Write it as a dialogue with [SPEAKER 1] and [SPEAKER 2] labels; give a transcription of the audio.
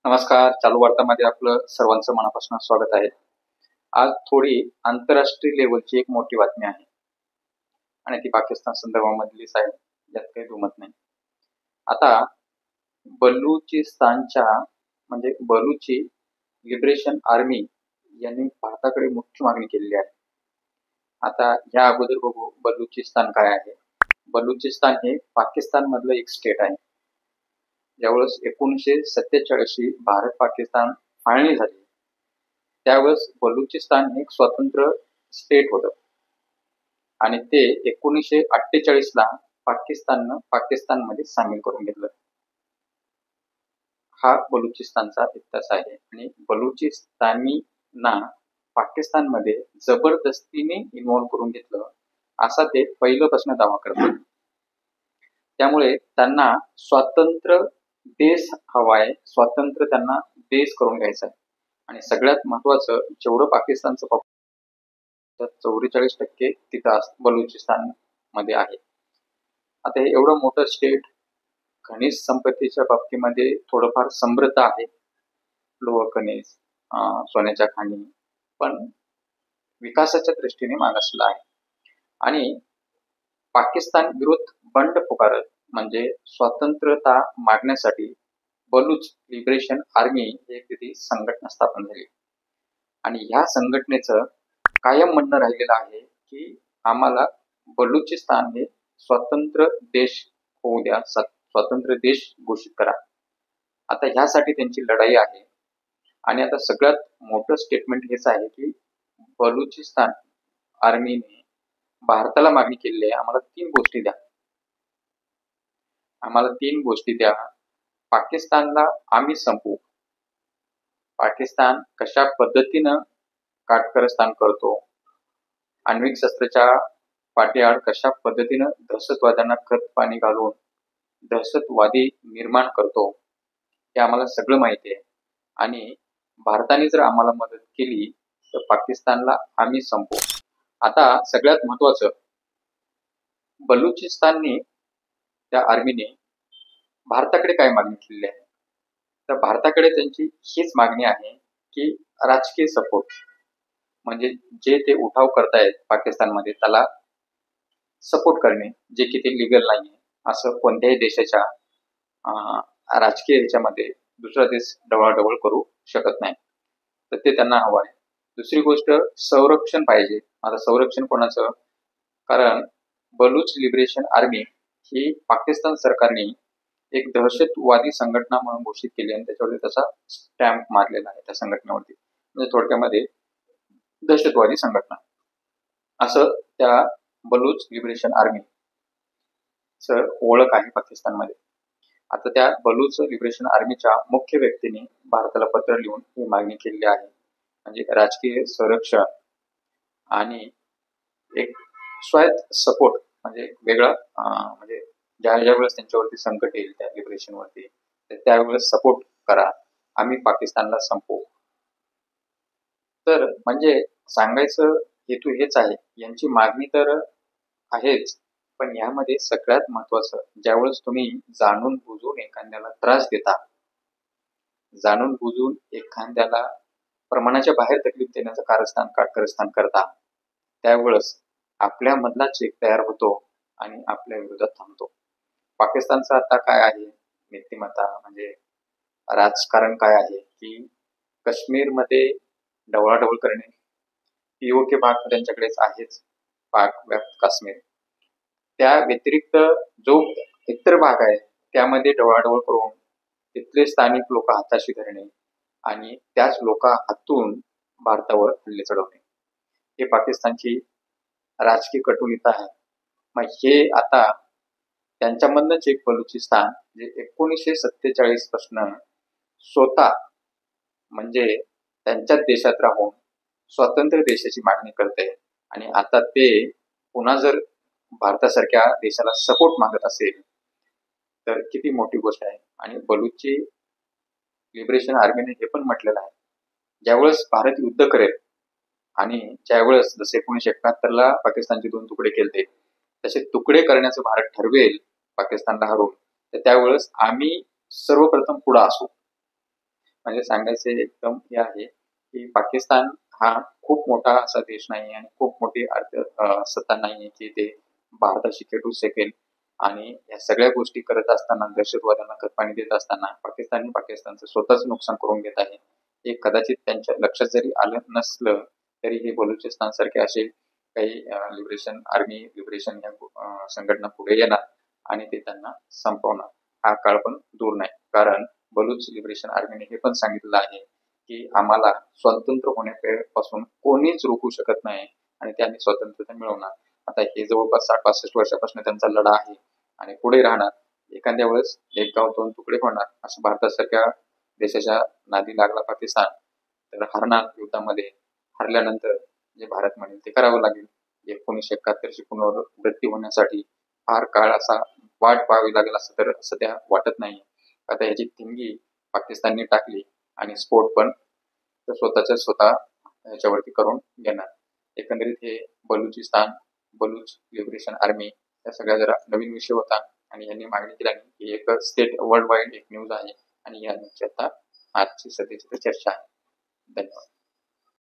[SPEAKER 1] नमस्कार. चालू वार्तामध्ये आपलं सर्वांचं मनापासून स्वागत आहे. आज थोडी आंतरराष्ट्रीय लेवलची एक मोठी बातमी आहे आणि ती पाकिस्तान संदर्भामधलीच आहे. यात काही दुमत नाही. आता बलुचिस्तानच्या म्हणजे बलुची लिबरेशन आर्मी यांनी भारताकडे मुख्य मागणी केलेली आहे. आता या अगोदर बघू बलुचिस्तान काय आहे. बलुचिस्तान हे पाकिस्तान मधलं एक स्टेट आहे. ज्यावेळेस 1947 भारत पाकिस्तान फाळणी झाली त्यावेळेस बलुचिस्तान हे एक स्वतंत्र स्टेट होतं आणि ते 1948 ला पाकिस्तानमध्ये सामील करून घेतलं. हा बलुचिस्तानचा इतिहास आहे आणि बलुचिस्तानींना पाकिस्तानमध्ये जबरदस्तीने इन्व्हॉल्व करून घेतलं असा ते पहिल्यापासून दावा करतात. त्यामुळे त्यांना स्वतंत्र देश हवाय, स्वतंत्र त्यांना देश करून घ्यायचा आहे. आणि सगळ्यात महत्वाचं जेवढं पाकिस्तानचं 44% तिथं बलुचिस्तान मध्ये आहे. आता हे एवढं मोठं स्टेट खनिज संपत्तीच्या बाबतीमध्ये थोडंफार समृद्ध आहे. लोह खनिज, सोन्याच्या खाणी, पण विकासाच्या दृष्टीने मागासलेला आहे. आणि पाकिस्तान विरुद्ध बंड पुकारत म्हणजे स्वातंत्र्यता मागण्यासाठी बलुच लिबरेशन आर्मी एक तिथे संघटना स्थापन झाली आणि ह्या संघटनेचं कायम म्हणणं राहिलेलं आहे की आम्हाला बलुचिस्तान हे स्वतंत्र देश होऊ द्या, स्वतंत्र देश घोषित करा. आता ह्यासाठी त्यांची लढाई आहे. आणि आता सगळ्यात मोठं स्टेटमेंट हेच आहे की बलुचिस्तान आर्मीने भारताला मागणी केलेली आहे, आम्हाला 3 गोष्टी द्या. आम्हाला 3 गोष्टी द्या. पाकिस्तानला आम्ही संपवू. पाकिस्तान कशा पद्धतीनं काटकरस्थान करतो, आण्विक शस्त्राच्या पाठीआड कशा पद्धतीनं दहशतवाद्यांना खत पाणी घालून दहशतवादी निर्माण करतो हे आम्हाला सगळं माहिती आहे. आणि भारताने जर आम्हाला मदत केली तर पाकिस्तानला आम्ही संपवू. आता सगळ्यात महत्वाचं, बलुचिस्तानने त्या आर्मीने भारताकडे काय मागणी केलेली आहे. तर भारताकडे त्यांची हीच मागणी आहे की राजकीय सपोर्ट, म्हणजे जे ते उठाव करतायत पाकिस्तानमध्ये त्याला सपोर्ट करणे, जे की ते लिगल नाहीये असं कोणत्याही देशाच्या राजकीय ह्याच्यामध्ये दुसरा देश ढवळाढवळ करू शकत नाही. तर ते त्यांना हवं आहे. दुसरी गोष्ट, संरक्षण पाहिजे. आता संरक्षण कोणाचं? कारण बलुच लिबरेशन आर्मी ही पाकिस्तान सरकारने एक दहशतवादी संघटना म्हणून घोषित केली आणि त्याच्यावरती त्याचा स्टॅम्प मारलेला आहे त्या संघटनेवरती. म्हणजे थोडक्यामध्ये दहशतवादी संघटना असं त्या बलुच लिबरेशन आर्मी ओळख आहे पाकिस्तानमध्ये. आता त्या बलुच लिबरेशन आर्मीच्या मुख्य व्यक्तीने भारताला पत्र लिहून ही मागणी केलेली आहे. म्हणजे राजकीय संरक्षण आणि एक स्वायत्त सपोर्ट, म्हणजे वेगळा म्हणजे ज्या वेळेस त्यांच्यावरती संकट येईल त्या लिबरेशन वरती तर त्यावेळेस सपोर्ट करा, आम्ही पाकिस्तानला संपवू. तर म्हणजे सांगायचं हेतू हेच आहे, यांची मागणी तर आहेच, पण यामध्ये सगळ्यात महत्वाचं, ज्यावेळेस तुम्ही जाणून बुजून एखाद्याला त्रास देता, जाणून बुजून एखाद्याला प्रमाणाच्या बाहेर तकलीफ देण्याचं काटकरस्थान करता, त्यावेळेस आपल्या मधला चेक तयार होतो आणि आपल्या विरोधात थांबतो. पाकिस्तानचं आता काय आहे नीतिमत्ता, म्हणजे राजकारण काय आहे की काश्मीरमध्ये ढवळाढवळ करणे, पीओके भाग त्यांच्याकडेच आहेच, पाक व्याप्त काश्मीर. त्या व्यतिरिक्त जो इतर भाग आहे त्यामध्ये ढवळाढवळ करून तिथले स्थानिक लोक हाताशी धरणे आणि त्याच लोका हातून भारतावर हल्ले चढवणे, हे पाकिस्तानची राजकीय कटुनिता आहे. मग हे आता त्यांच्यामधनच एक बलुचिस्तान जे 1947 पासून स्वतः म्हणजे त्यांच्याच देशात राहून स्वतंत्र देशाची मागणी करते आणि आता ते पुन्हा जर भारतासारख्या देशाला सपोर्ट मागत असेल तर किती मोठी गोष्ट आहे. आणि बलुची लिबरेशन आर्मीने हे पण म्हटलेलं आहे, ज्यावेळेस भारत युद्ध करेल आणि ज्यावेळेस जसे 1971 ला पाकिस्तानचे 2 तुकडे केले तसे तुकडे करण्याचं भारत ठरवेल पाकिस्तानला हरवून, तर त्यावेळेस आम्ही सर्वप्रथम पुढे असू. म्हणजे सांगायचे एकदम हे आहे की पाकिस्तान हा खूप मोठा असा देश नाही आणि खूप मोठी सत्ता नाहीये की ते भारताशी खेटू शकेल. आणि या सगळ्या गोष्टी करत असताना, दहशतवाद्यांना खतपाणी देत असताना पाकिस्तानचं स्वतःच नुकसान करून घेत आहे. हे कदाचित त्यांच्या लक्षात जरी आलं नसलं तरी हे बलुचिस्तान सारखे असे काही लिबरेशन आर्मी लिबरेशन या संघटना पुढे येणार आणि ते त्यांना संपवणार. हा काळ पण दूर नाही, कारण बलूच लिबरेशन आर्मीने हे पण सांगितलं आहे की आम्हाला स्वतंत्र होण्यापासून कोणीच रोखू शकत नाही आणि ते आम्ही स्वतंत्रता मिळवणार. आता हे जवळपास 60-65 वर्षापासून त्यांचा लढा आहे आणि पुढे राहणार. एखाद्या वेळेस एक गाव दोन तुकडे होणार, असं भारतासारख्या देशाच्या नादी लागला पाकिस्तान तर हरणार युद्धामध्ये. हरल्यानंतर जे भारत म्हणेल ते करावं लागेल. 1971ची पुनरावृत्ती होण्यासाठी फार काळ असा वाट पाहावी लागेल असं तर सध्या वाटत नाही. आता याची थिंगी पाकिस्तानने टाकली आणि स्फोट पण स्वतःच्या स्वतः ह्याच्यावरती करून घेणार. एकंदरीत हे बलुचिस्तान, बलूच लिबरेशन आर्मी या सगळ्या जरा नवीन विषय होता आणि यांनी मागणी केली की एक स्टेट वर्ल्ड वाईड एक न्यूज आहे आणि या न्यूजची आता आजची सध्याची चर्चा आहे. धन्यवाद.